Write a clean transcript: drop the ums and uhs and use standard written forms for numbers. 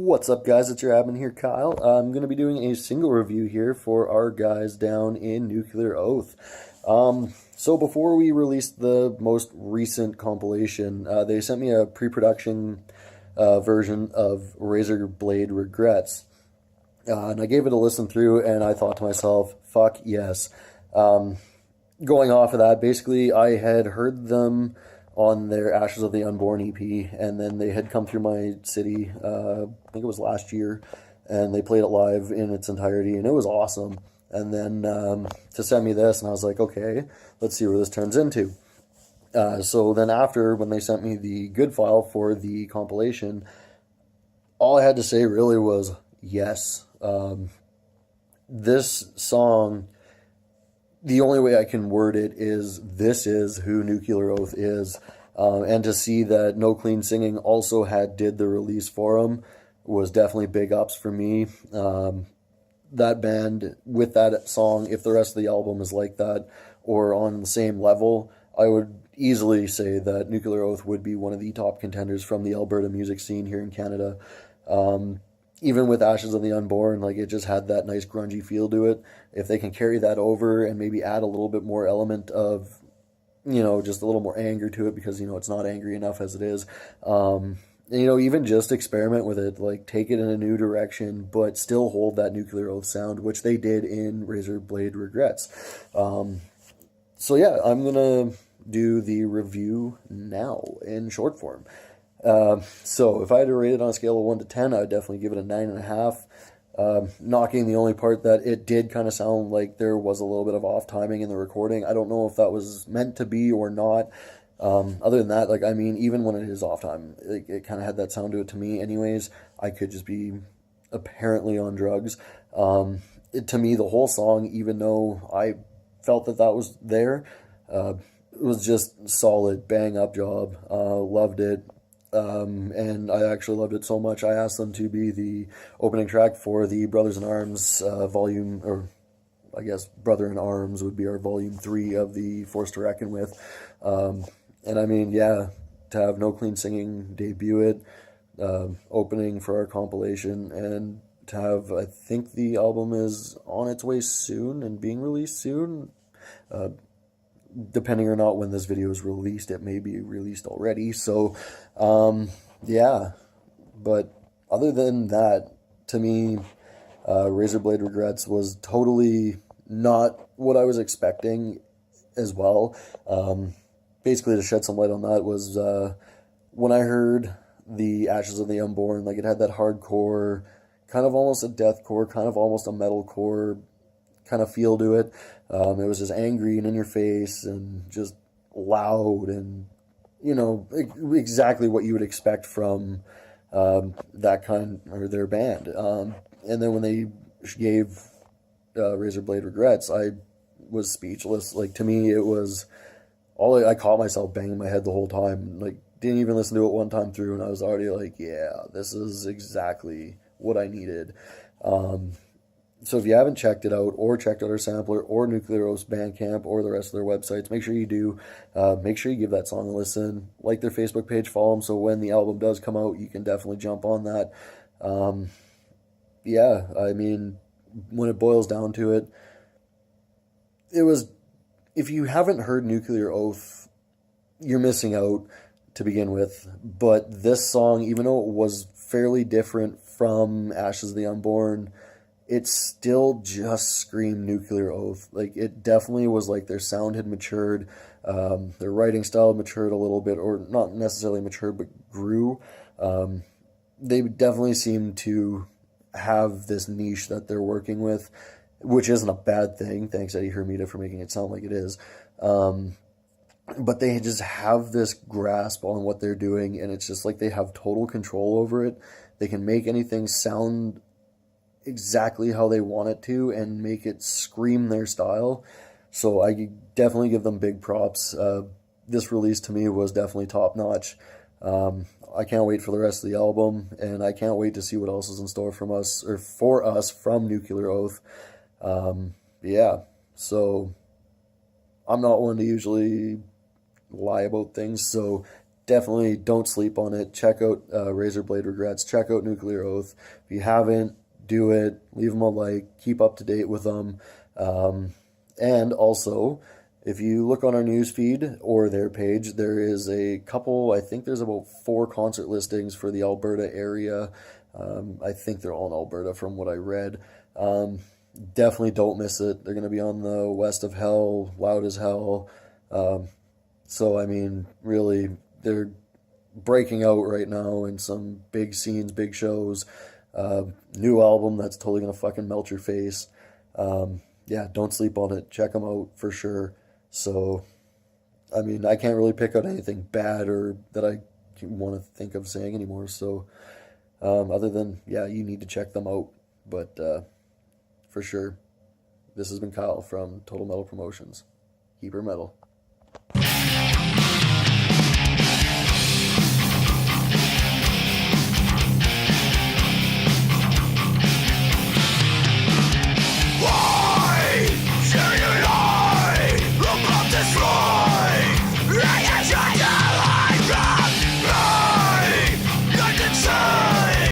What's up, guys? It's your admin here, Kyle. I'm going to be doing a single review here for our guys down in Nuclear Oath. So before we released the most recent compilation, they sent me a pre-production version of Razor Blade Regrets. And I gave it a listen through, and I thought to myself, fuck yes. Going off of that, basically, I had heard them on their Ashes of the Unborn EP, and then they had come through my city, I think it was last year, and they played it live in its entirety, and it was awesome. And then to send me this, and I was like, okay, let's see where this turns into. So then after, when they sent me the good file for the compilation, all I had to say really was yes. This song, the only way I can word it is, this is who Nuclear Oath is. And to see that No Clean Singing also did the release for them was definitely big ups for me. That band, with that song, if the rest of the album is like that or on the same level, I would easily say that Nuclear Oath would be one of the top contenders from the Alberta music scene here in Canada. Even with Ashes of the Unborn, like, it just had that nice grungy feel to it. If they can carry that over and maybe add a little bit more element of, just a little more anger to it, because, it's not angry enough as it is. Even just experiment with it, like, take it in a new direction, but still hold that Nuclear Oath sound, which they did in Razor Blade Regrets. So yeah, I'm gonna do the review now in short form. So if I had to rate it on a scale of 1 to 10, I would definitely give it a 9.5. Knocking the only part that it did kind of sound like there was a little bit of off timing in the recording. I don't know if that was meant to be or not. Other than that, even when it is off time, it kind of had that sound to it to me anyways. I could just be apparently on drugs. To me, the whole song, even though I felt that was there, it was just solid, bang up job. Loved it. And I actually loved it so much, I asked them to be the opening track for the Brothers in Arms volume, or I guess Brother in Arms would be our volume 3 of the Force to Reckon with. And yeah, to have No Clean Singing debut it, opening for our compilation, and to have, I think the album is on its way soon and being released soon. Depending or not when this video is released, it may be released already. So, yeah. But other than that, to me, Razor Blade Regrets was totally not what I was expecting as well. Basically, to shed some light on that was when I heard the Ashes of the Unborn, like, it had that hardcore, kind of almost a deathcore, kind of almost a metalcore kind of feel to it. It was just angry and in your face and just loud and, exactly what you would expect from that kind, or their band. And then when they gave Razor Blade Regrets, I was speechless. Like, to me, it was I caught myself banging my head the whole time. Like, didn't even listen to it one time through, and I was already like, yeah, this is exactly what I needed. So if you haven't checked it out, or checked out our sampler, or Nuclear Oath's Bandcamp, or the rest of their websites, make sure you do. Make sure you give that song a listen. Like their Facebook page, follow them, so when the album does come out, you can definitely jump on that. Yeah, when it boils down to it, if you haven't heard Nuclear Oath, you're missing out to begin with. But this song, even though it was fairly different from Ashes of the Unborn, it still just screamed Nuclear Oath. Like, it definitely was like their sound had matured, their writing style had matured a little bit, or not necessarily matured, but grew. They definitely seem to have this niche that they're working with, which isn't a bad thing. Thanks, Eddie Hermida, for making it sound like it is. But they just have this grasp on what they're doing, and it's just like they have total control over it. They can make anything sound exactly how they want it to and make it scream their style. So I definitely give them big props. This release to me was definitely top notch. I can't wait for the rest of the album, and I can't wait to see what else is in store from us, or for us, from Nuclear Oath. Yeah, so I'm not one to usually lie about things, so definitely don't sleep on it. Check out Razorblade Regrets. Check out Nuclear Oath. If you haven't, do it. Leave them a like. Keep up to date with them. And also, if you look on our news feed or their page, there is a couple, I think there's about 4 concert listings for the Alberta area. I think they're all in Alberta from what I read. Definitely don't miss it. They're going to be on the West of Hell, Loud as Hell. So, I mean, really, they're breaking out right now in some big scenes, big shows. New album that's totally going to fucking melt your face. Yeah, don't sleep on it. Check them out for sure. So, I mean, I can't really pick out anything bad or that I want to think of saying anymore. So, other than, yeah, you need to check them out. But for sure, this has been Kyle from Total Metal Promotions. Keep her metal.